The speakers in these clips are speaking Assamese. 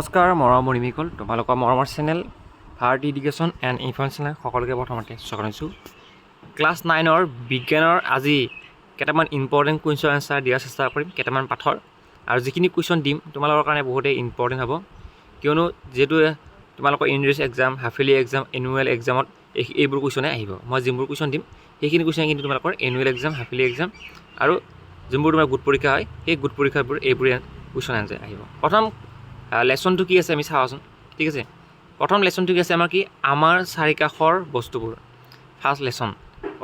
নমস্কাৰ মৰমৰ নিমিকল তোমালোকৰ মৰমৰ channel Bharati education and information সকলোকে প্ৰথমতে স্বাগতম জনাইছোঁ। ক্লাছ 9ৰ বিজ্ঞানৰ আজি কেইটামান ইম্পৰ্টেণ্ট কুৱেশ্যন এনচাৰ দিয়াৰ চেষ্টা কৰিম কেইটামান পাঠৰ, আৰু যিখিনি কুৱেশ্যন দিম তোমালোকৰ কাৰণে বহুতেই ইম্পৰ্টেণ্ট হ'ব, কিয়নো যিহেতু তোমালোকৰ ইউনিভাৰ্চিটি এক্সাম, হাফেলি এক্সাম, এনুৱেল এক্সামত এইবোৰ কুৱেশ্যনে আহিব। মই যিবোৰ কুৱেশ্যন দিম সেইখিনি কুৱেশ্যন কিন্তু তোমালোকৰ এনুৱেল এক্সাম, হাফেলি এক্সাম আৰু যোনবোৰ তোমাৰ গোট পৰীক্ষা হয় সেই গোট পৰীক্ষাবোৰ এইবোৰ কুৱেশ্যন এনচাৰ আহিব। প্ৰথম লেচনটো কি আছে আমি চাওঁচোন, ঠিক আছে। প্ৰথম লেচনটো কি আছে আমাৰ কি, আমাৰ চাৰিকাষৰ বস্তুবোৰ। ফাৰ্ষ্ট লেচন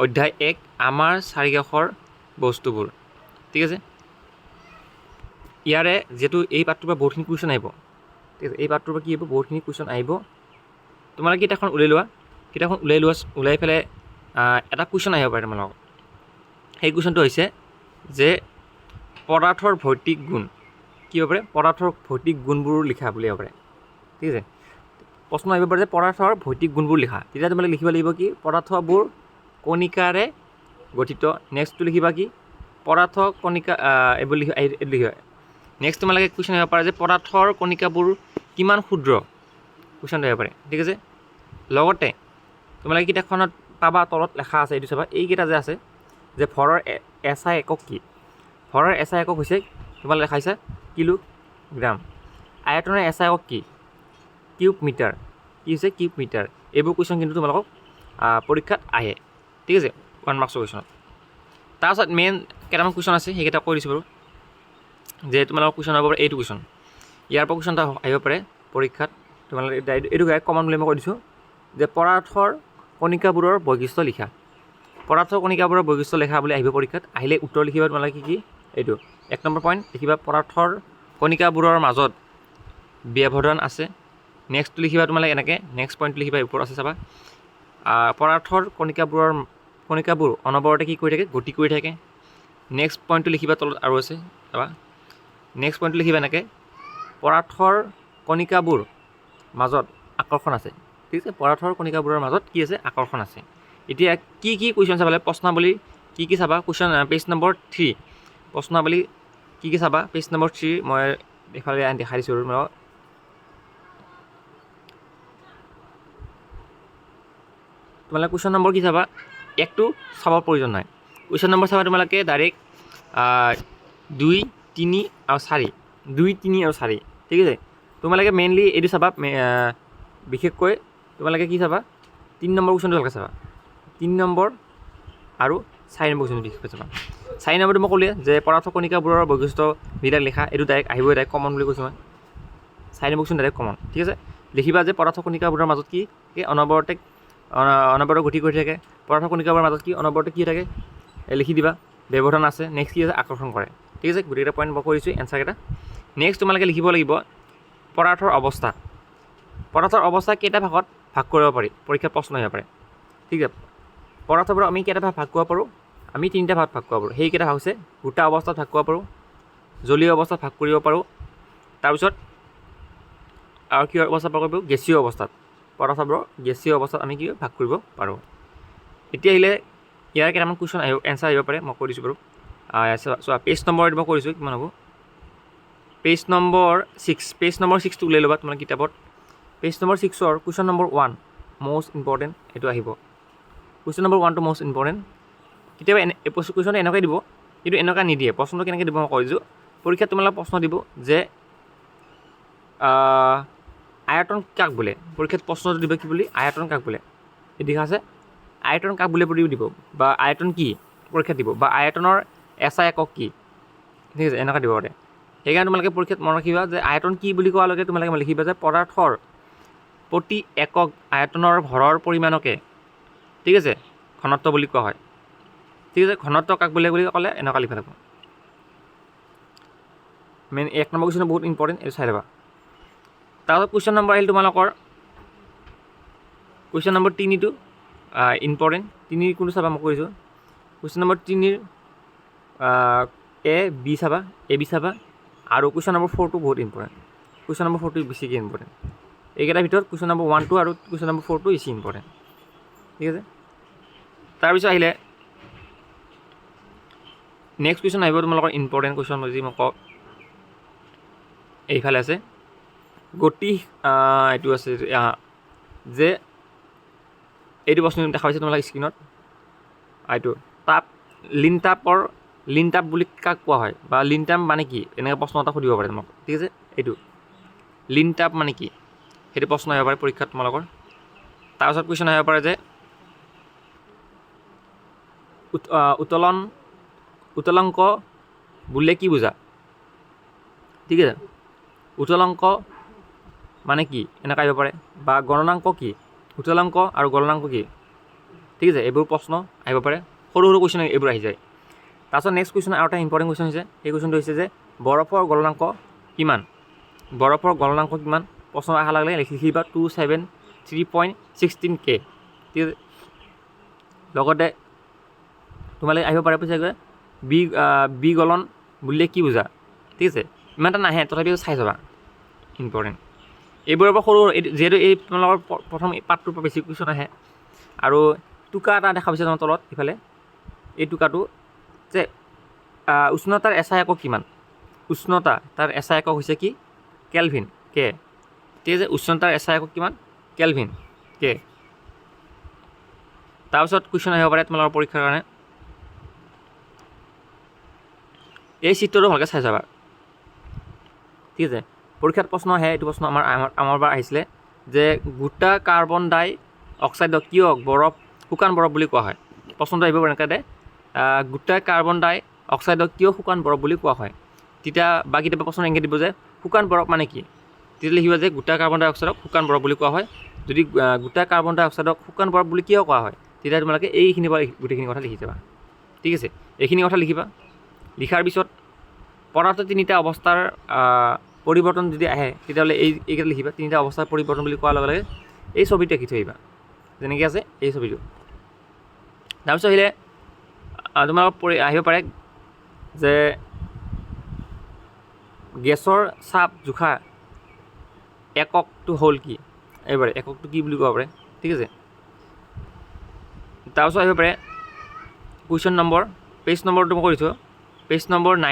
অধ্যায় 1 আমাৰ চাৰিকাষৰ বস্তুবোৰ, ঠিক আছে। ইয়াৰে যিহেতু এই পাঠটোৰ পৰা বহুতখিনি কুৱেশ্যন আহিব, ঠিক আছে। এই পাঠটোৰ পৰা কি হ'ব, বহুতখিনি কুৱেশ্যন আহিব। তোমালোকে কিতাপখন উলিয়াই লোৱা, কিতাপখন ওলাই পেলাই এটা কুৱেশ্যন আহিব পাৰে তোমালোকক। সেই কুৱেশ্যনটো হৈছে যে পদাৰ্থৰ ভৌতিক গুণ কি হ'ব পাৰে, পদাৰ্থৰ ভৌতিক গুণবোৰ লিখা বুলি হ'ব পাৰে, ঠিক আছে। প্ৰশ্ন আহিব পাৰে যে পদাৰ্থৰ ভৌতিক গুণবোৰ লিখা, তেতিয়া তোমালোকে লিখিব লাগিব কি, পদাৰ্থবোৰ কণিকাৰে গঠিত। নেক্সটটো লিখিবা কি, পদাৰ্থ কণিকা এইবোৰ লিখিবা। নেক্সট তোমালোকে কুৱেশ্যন আহিব পাৰে যে পদাৰ্থৰ কণিকাবোৰ কিমান ক্ষুদ্ৰ, কুৱেশ্যনটো আহিব পাৰে, ঠিক আছে। লগতে তোমালোকে কিতাপখনত পাবা তলত লেখা আছে, এইটো চাবা, এইকেইটা যে আছে যে ভৰৰ এছআই একক কি, ভৰৰ এছআই একক হৈছে তোমালোকে লেখাইছা কিলোগ্ৰাম। আয়তনৰ এছআই একক কি, কিউব মিটাৰ, কি হৈছে কিউব মিটাৰ। এইবোৰ কুৱেশ্যন কিন্তু তোমালোকক পৰীক্ষাত আহে, ঠিক আছে, 1 মাৰ্কছৰ কুৱেশ্যনত। তাৰপাছত মেইন কেইটামান কুৱেশ্যন আছে সেইকেইটা কৈ দিছোঁ বাৰু, যে তোমালোকৰ কুৱেশ্যন হ'ব পাৰে এইটো কুৱেশ্যন, ইয়াৰ পৰা কুৱেশ্যন এটা আহিব পাৰে পৰীক্ষাত। তোমালোকে এইটো কমন বুলি মই কৈ দিছোঁ যে পদাৰ্থৰ কণিকাবোৰৰ বৈশিষ্ট্য লিখা। পদাৰ্থৰ কণিকাবোৰৰ বৈশিষ্ট্য লিখা বুলি আহিব পৰীক্ষাত। আহিলে উত্তৰ লিখিবা তোমালোকে কি, এইটো 1 নম্বৰ পইণ্ট লিখিবা, পদাৰ্থৰ কণিকাবোৰৰ মাজত ব্যৱধান আছে। নেক্সটটো লিখিবা তোমালোকে এনেকৈ, নেক্সট পইণ্টটো লিখিবা ওপৰত আছে চাবা, পদাৰ্থৰ কণিকাবোৰ অনবৰতে কি কৰি থাকে, গতি কৰি থাকে। নেক্সট পইণ্টটো লিখিবা তলত আৰু আছে চাবা, নেক্সট পইণ্টটো লিখিবা এনেকৈ, পদাৰ্থৰ কণিকাবোৰ মাজত আকৰ্ষণ আছে, ঠিক আছে। পদাৰ্থৰ কণিকাবোৰৰ মাজত কি আছে, আকৰ্ষণ আছে। এতিয়া কি কি কুৱেশ্যন চাবা, প্ৰশ্নাৱলী কি চাবা, কুৱেশ্যন পেজ নম্বৰ 3 প্ৰশ্নাৱলী কি চাবা, পেজ নম্বৰ 3 মই এইফালে দেখাই দিছোঁ আৰু তোমালোকে কুৱেশ্যন নম্বৰ কি চাবা, 1টো চাবৰ প্ৰয়োজন নাই। কুৱেশ্যন নম্বৰ চাবা তোমালোকে ডাইৰেক্ট 2, 3 আৰু 4, 2, 3 আৰু 4, ঠিক আছে। তোমালোকে মেইনলি এইটো চাবা, বিশেষকৈ তোমালোকে কি চাবা, 3 নম্বৰ কুৱেশ্যনটো ভালকৈ চাবা, 3 নম্বৰ আৰু 4 নম্বৰ কুৱেশ্যনটো বিশেষকৈ চাবা। 4 নম্বৰটো মই ক'লোৱে যে পদাৰ্থ কণিকাবোৰৰ বৈশিষ্ট্যবিলাক লিখা, এইটো ডাইৰেক্ট আহিবই, ডাইৰেক্ট কমন বুলি কৈছোঁ মই। 4 নম্বৰ কুৱেশ্যন ডাইৰেক্ট কমন, ঠিক আছে। লিখিবা যে পদাৰ্থ কণিকাবোৰৰ মাজত কি অনবৰতে গতি কৰি থাকে। পদাৰ্থ কণিকাবোৰৰ মাজত কি অনবৰতে কি থাকে লিখি দিবা, ব্যৱধান আছে। নেক্সট কি আছে, আকৰ্ষণ কৰে, ঠিক আছে। গোটেইকেইটা পইণ্ট মই কৰিছোঁ এনচাৰকেইটা। নেক্সট তোমালোকে লিখিব লাগিব পদাৰ্থৰ অৱস্থা। পদাৰ্থৰ অৱস্থা কেইটা ভাগত ভাগ কৰিব পাৰি, পৰীক্ষাত প্ৰশ্ন আহিব পাৰে, ঠিক আছে। পদাৰ্থবোৰ আমি কেইটা ভাগ কৰিব পাৰোঁ, আমি 3টা ভাগ কৰিব পাৰোঁ। সেইকেইটা ভাগ হৈছে গোটা অৱস্থাত ভাগ কৰিব পাৰোঁ, জলীয় অৱস্থাত ভাগ কৰিব পাৰোঁ, তাৰপিছত আৰু কি অৱস্থাত ভাগ কৰিব পাৰোঁ, গেছীয় অৱস্থাত। পদাৰ্থবোৰৰ গেছীয় অৱস্থাত আমি কি ভাগ কৰিব পাৰোঁ। এতিয়া আহিলে ইয়াৰ কেইটামান কুৱেশ্যন এনচাৰ আহিব পাৰে, মই কৈ দিছোঁ বাৰু। চোৱা পেজ নম্বৰ মই কৰিছোঁ কিমান হ'ব, পেজ নম্বৰ 6, পেজ নম্বৰ 6টো উলিয়াই ল'বা তোমাৰ কিতাপত। পেজ নম্বৰ 6ৰ কুৱেশ্যন নম্বৰ 1 মষ্ট ইম্পৰ্টেণ্ট, এইটো আহিব। কুৱেশ্যন নম্বৰ 1টো মষ্ট ইম্পৰ্টেণ্ট। কেতিয়াবা কুৱেশ্যনটো এনেকৈ দিব, কিন্তু এনেকুৱা নিদিয়ে। প্ৰশ্নটো কেনেকৈ দিব মই কৈ দিছোঁ, পৰীক্ষাত তোমালোকে প্ৰশ্ন দিব যে আয়তন কাক বোলে, পৰীক্ষাত প্ৰশ্নটো দিব কি বুলি, আয়তন কাক বোলে, এই দেখা আছে, আয়তন কাক বোলে বুলিও দিব, বা আয়তন কি পৰীক্ষাত দিব, বা আয়তনৰ এছআই একক কি, ঠিক আছে, এনেকুৱা দিব পাৰে। সেইকাৰণে তোমালোকে পৰীক্ষাত মনত ৰাখিবা যে আয়তন কি বুলি কোৱালৈকে তোমালোকে লিখিবা যে পদাৰ্থৰ প্ৰতি একক আয়তনৰ ভৰৰ পৰিমাণকে, ঠিক আছে, ঘনত্ব বুলি কোৱা হয়, ঠিক আছে। ঘনত্ব কাক বোলে বুলি ক'লে এনেকুৱা লিখিব লাগিব। মেইন 1 নম্বৰ কুৱেশ্যন বহুত ইম্পৰ্টেণ্ট, এইটো চাই ল'বা। তাৰপিছত কুৱেশ্যন নম্বৰ আহিল তোমালোকৰ কুৱেশ্যন নম্বৰ 3টো ইম্পৰ্টেণ্ট। 3 কোনটো চাবা মই কৰিছোঁ, কুৱেশ্যন নম্বৰ 3ৰ A B চাবা, AB চাবা, আৰু কুৱেশ্যন নম্বৰ 4টো বহুত ইম্পৰ্টেণ্ট। কুৱেশ্যন নম্বৰ 4টো বেছিকৈ ইম্পৰ্টেণ্ট। এইকেইটাৰ ভিতৰত কুৱেশ্যন নম্বৰ 1, 2 আৰু কুৱেশ্যন নম্বৰ 4টো বেছি ইম্পৰ্টেণ্ট, ঠিক আছে। তাৰপিছত আহিলে নেক্সট কুৱেশ্যন আহিব তোমালোকৰ ইম্পৰ্টেণ্ট কুৱেশ্যন যদি মই কওঁ, এইফালে আছে গতি এইটো আছে যে এইটো প্ৰশ্ন দেখা পাইছে তোমালোকে স্ক্ৰীণত এইটো তাপ লিন তাপ বুলি কাক কোৱা হয় বা লিন তাপ মানে কি এনেকৈ প্ৰশ্ন এটা সুধিব পাৰে তোমাক ঠিক আছে এইটো লিন তাপ মানে কি সেইটো প্ৰশ্ন আহিব পাৰে পৰীক্ষাত তোমালোকৰ তাৰপিছত কুৱেশ্যন আহিব পাৰে যে উতলাংক বুলিলে কি বুজা ঠিক আছে উতলাংক মানে কি এনেকৈ আহিব পাৰে বা গণনাংক কি উতলাংক আৰু গণনাংক কি ঠিক আছে এইবোৰ প্ৰশ্ন আহিব পাৰে সৰু সৰু কুৱেশ্যন এইবোৰ আহি যায় তাৰপিছত নেক্সট কুৱেশ্যন আৰু এটা ইম্পৰ্টেণ্ট কুৱেশ্যন হৈছে সেই কুৱেশ্যনটো হৈছে যে বৰফৰ গলনাংক কিমান প্ৰশ্ন অহাৰ লগে লগে লিখিবা 273.16 K ঠিক আছে লগতে তোমালোকে আহিব পাৰে পিছে বি গলন বুলিলে কি বুজা ঠিক আছে ইমান এটা নাহে তথাপিও চাই যাবা ইম্পৰ্টেণ্ট এইবোৰৰ পৰা সৰু যিহেতু এই তোমালোকৰ প্ৰথম পাৰ্টটোৰ পৰা বেছি কুৱেশ্যন আহে আৰু টোকা এটা দেখা পাইছে তোমাৰ তলত ইফালে এই টোকাটো যে উষ্ণতাৰ এছআই একক কিমান উষ্ণতা তাৰ এছআই একক হৈছে কি কেলভিন কে ঠিক আছে উষ্ণতাৰ এছআই একক কিমান কেলভিন কে তাৰপিছত কুৱেশ্যন আহিব পাৰে তোমালোকৰ পৰীক্ষাৰ কাৰণে এই চিত্ৰটো ভালকৈ চাই যাবা ঠিক আছে পৰীক্ষাত প্ৰশ্ন আহে এইটো প্ৰশ্ন আমাৰ পৰা আহিছিলে যে গোটা কাৰ্বন ডাই অক্সাইডক কিয় শুকান বৰফ বুলি কোৱা হয় প্ৰশ্নটো আহিব পাৰে এনেকৈ গোটা কাৰ্বন ডাই অক্সাইডক কিয় শুকান বৰফ বুলি কোৱা হয় তেতিয়া বা কেতিয়াবা প্ৰশ্ন এনেকৈ দিব যে শুকান বৰফ মানে কি তেতিয়া লিখিবা যে গোটা কাৰ্বন ডাই অক্সাইডক শুকান বৰফ বুলি কোৱা হয় যদি গোটা কাৰ্বন ডাই অক্সাইডক শুকান বৰফ বুলি কিয় কোৱা হয় তেতিয়া তোমালোকে এইখিনিৰ পৰা গোটেইখিনি কথা লিখি যাবা ঠিক আছে এইখিনি কথা লিখিবা লিখাৰ পিছত পদাৰ্থ তিনিটা অৱস্থাৰ পৰিৱৰ্তন যদি আহে তেতিয়াহ'লে এইকেইটা লিখিবা তিনিটা অৱস্থাৰ পৰিৱৰ্তন বুলি কোৱাৰ লগে লগে এই ছবিটো আঁকি থৈ আহিবা যেনেকৈ আছে এই ছবিটো তাৰপিছত আহিলে তোমালোকৰ আহিব পাৰে যে গেছৰ চাপ জোখা এককটো হ'ল কি এইবাৰে এককটো কি বুলি ক'ব পাৰে ঠিক আছে তাৰপিছত আহিব পাৰে কুৱেশ্যন নম্বৰ পেজ নম্বৰটো মই কৰিছোঁ পেজ নম্বৰ 9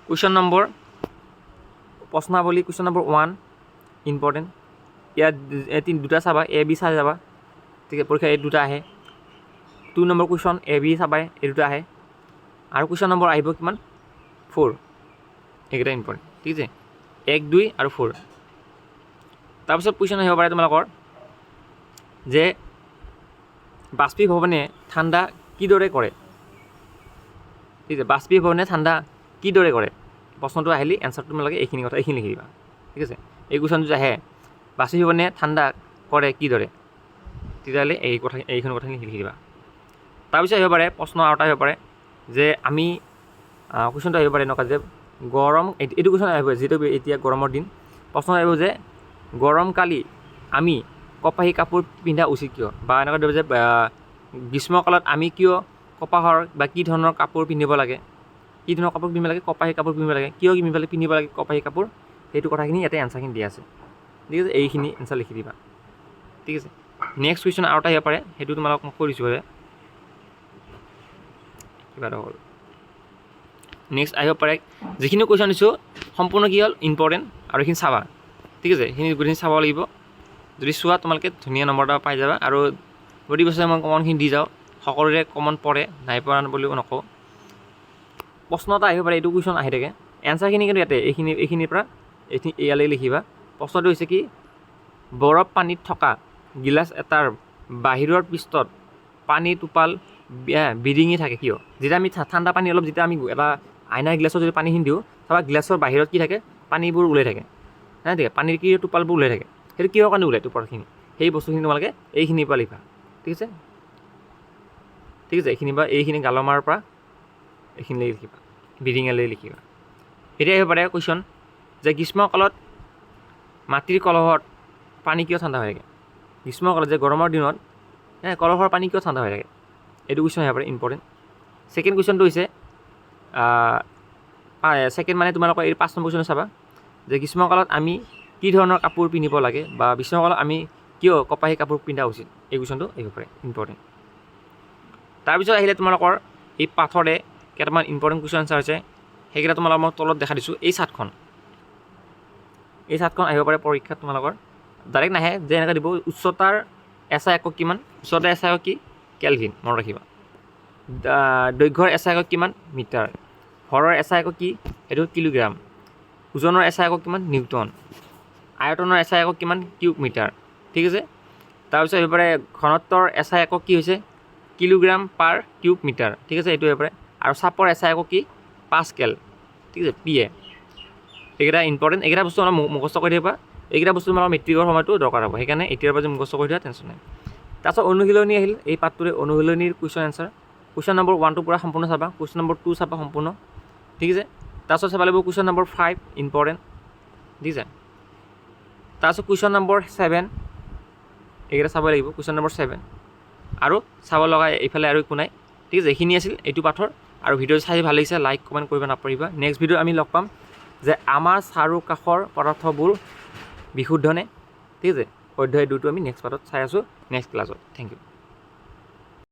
কুৱেশ্যন নম্বৰ প্ৰশ্নাৱলী কুৱেশ্যন নম্বৰ 1 ইম্পৰ্টেণ্ট ইয়াত দুটা চাবা A B চাই যাবা ঠিক আছে পৰীক্ষা এই দুটা আহে 2 নম্বৰ কুৱেশ্যন A B চাবাই এই দুটা আহে আৰু কুৱেশ্যন নম্বৰ আহিব কিমান 4 এইকেইটা ইম্পৰ্টেণ্ট ঠিক আছে 1 2 আৰু 4 তাৰপিছত কুৱেশ্যন আহিব পাৰে তোমালোকৰ যে বাষ্পীভৱনে ঠাণ্ডা কিদৰে কৰে ঠিক আছে বাষ্পীভৱনে ঠাণ্ডা কিদৰে কৰে প্ৰশ্নটো আহিলে এনচাৰটো তোমালোকে এইখিনি লিখি দিবা ঠিক আছে এই কুৱেশ্যনটো যে আহে বাষ্পীভৱনে ঠাণ্ডা কৰে কিদৰে তেতিয়াহ'লে এইখন কথাখিনি লিখি দিবা তাৰপিছত আহিব পাৰে প্ৰশ্ন আৰু এটা আহিব পাৰে যে আমি কুৱেশ্যনটো আহিব পাৰে এনেকুৱা যে গৰম এইটো কুৱেশ্যন আহিব যিটো এতিয়া গৰমৰ দিন প্ৰশ্ন আহিব যে গৰমকালি আমি কপাহী কাপোৰ পিন্ধা উচিত কিয় বা এনেকুৱা ধৰিব যে গ্ৰীষ্মকালত আমি কিয় কপাহৰ বা কি ধৰণৰ কাপোৰ পিন্ধিব লাগে কপাহী কাপোৰ পিন্ধিব লাগে কিয় পিন্ধিব লাগে কপাহী কাপোৰ সেইটো কথাখিনি ইয়াতে এনচাৰখিনি দিয়া আছে ঠিক আছে এইখিনি এনচাৰ লিখি দিবা ঠিক আছে নেক্সট কুৱেশ্যন আৰু এটা আহিব পাৰে সেইটো তোমালোকক মই কৰিছোঁ কিবা এটা হ'ল নেক্সট আহিব পাৰে যিখিনি কুৱেশ্যন দিছোঁ সম্পূৰ্ণ কি হ'ল ইম্পৰ্টেণ্ট আৰু এইখিনি চাবা ঠিক আছে সেইখিনি গোটেইখিনি চাব লাগিব যদি চোৱা তোমালোকে ধুনীয়া নম্বৰ এটা পাই যাবা আৰু প্ৰতি বছৰে মই কমনখিনি দি যাওঁ সকলোৰে কমন পৰে নাই পৰা বুলিও নকওঁ প্ৰশ্ন এটা আহিব পাৰে এইটো কুৱেশ্যন আহি থাকে এনচাৰখিনি কিন্তু ইয়াতে এইখিনিৰ পৰা ইয়ালৈ লিখিবা প্ৰশ্নটো হৈছে কি বৰফ পানীত থকা গিলাচ এটাৰ বাহিৰৰ পৃষ্ঠত পানী টোপাল বিৰিঙি থাকে কিয় যেতিয়া আমি ঠাণ্ডা পানী অলপ যেতিয়া আমি এটা আইনাৰ গিলাছত যদি পানীখিনি দিওঁ চাবা গিলাছৰ বাহিৰত কি থাকে পানীবোৰ ওলাই থাকে নাই ঠিক আছে পানীৰ কি টোপালবোৰ ওলাই থাকে সেইটো কিহৰ কাৰণে ওলায় টোপালখিনি সেই বস্তুখিনি তোমালোকে এইখিনিৰ পৰা লিখা ঠিক আছে এইখিনি গালমাৰ পৰা এইখিনিলৈ লিখিবা বিৰিঙালৈ লিখিবা এতিয়া আহিব পাৰে কুৱেশ্যন যে গ্ৰীষ্মকালত মাটিৰ কলহত পানী কিয় ঠাণ্ডা হৈ থাকে গ্ৰীষ্মকালত যে গৰমৰ দিনত কলহৰ পানী কিয় ঠাণ্ডা হৈ থাকে এইটো কুৱেশ্যন আহিব পাৰে ইম্পৰ্টেণ্ট ছেকেণ্ড কুৱেশ্যনটো হৈছে ছেকেণ্ড মানে তোমালোকৰ এই 5 নম্বৰ কুৱেশ্যন চাবা যে গ্ৰীষ্মকালত আমি কি ধৰণৰ কাপোৰ পিন্ধিব লাগে বা গ্ৰীষ্মকালত আমি কিয় কপাহী কাপোৰ পিন্ধা উচিত এই কুৱেশ্যনটো আহিব পাৰে ইম্পৰ্টেণ্ট তাৰপিছত আহিলে তোমালোকৰ এই পাঠৰে কেইটামান ইম্পৰ্টেণ্ট কুৱেশ্যন আনচাৰ আছে সেইকেইটা তোমালোকক মই তলত দেখা দিছোঁ এই চাৰ্টখন এই চাৰ্টখন আহিব পাৰে পৰীক্ষাত তোমালোকৰ ডাইৰেক্ট নাহে যে এনেকৈ দিব উচ্চতাৰ এছআই একক কিমান উচ্চতাৰ এছআই একক কি কেলভিন মনত ৰাখিবা দৈৰ্ঘ্যৰ এছআই একক কিমান মিটাৰ ভৰৰ এছআই একক কি সেইটো কিলোগ্ৰাম ওজনৰ এছআই একক কিমান নিউটন আয়তনৰ এছআই একক কিমান কিউব মিটাৰ ঠিক আছে তাৰপিছত আহিব পাৰে ঘনত্বৰ এছআই একক কি হৈছে কিলোগ্ৰাম পাৰ কিউব মিটাৰ ঠিক আছে এইটো আহিব পাৰে আৰু চাপৰ এছআই একক কি পাস্কেল ঠিক আছে PA এইকেইটা ইম্পৰ্টেণ্ট এইকেইটা বস্তু অলপ মুখস্থ কৰি থাকিবা এইকেইটা বস্তু তোমালোকৰ মেট্ৰিকৰ সময়তো দৰকাৰ হ'ব সেইকাৰণে এতিয়াৰ পৰা যে মুখস্থ কৰি দিয়া টেনশ্যন নাই তাৰপিছত অনুশীলনী আহিল এই পাঠটোৰে অনুশীলনীৰ কুৱেশ্যন এনচাৰ কুৱেশ্যন নম্বৰ 1 টো পূৰা সম্পূৰ্ণ চাবা কুৱেশ্যন নম্বৰ 2 চাবা সম্পূৰ্ণ ঠিক আছে তাৰপিছত চাব লাগিব কুৱেশ্যন নম্বৰ 5 ইম্পৰ্টেণ্ট ঠিক আছে তাৰপিছত কুৱেশ্যন নম্বৰ 7 এইকেইটা চাব লাগিব কুৱেশ্যন নম্বৰ 7 আৰু চাব লগা এইফালে আৰু একো নাই ঠিক আছে এইখিনি আছিল এইটো পাঠৰ আৰু ভিডিঅ' চাই ভাল লাগিছে লাইক কমেণ্ট কৰিব নাপাহৰিবা নেক্সট ভিডিঅ' আমি লগ পাম যে আমাৰ চাৰিওকাষৰ পদাৰ্থবোৰ বিশুদ্ধ নে ঠিক আছে অধ্যায় 2টো আমি নেক্সট পাৰ্টত চাই আছোঁ নেক্সট ক্লাছত থেংক ইউ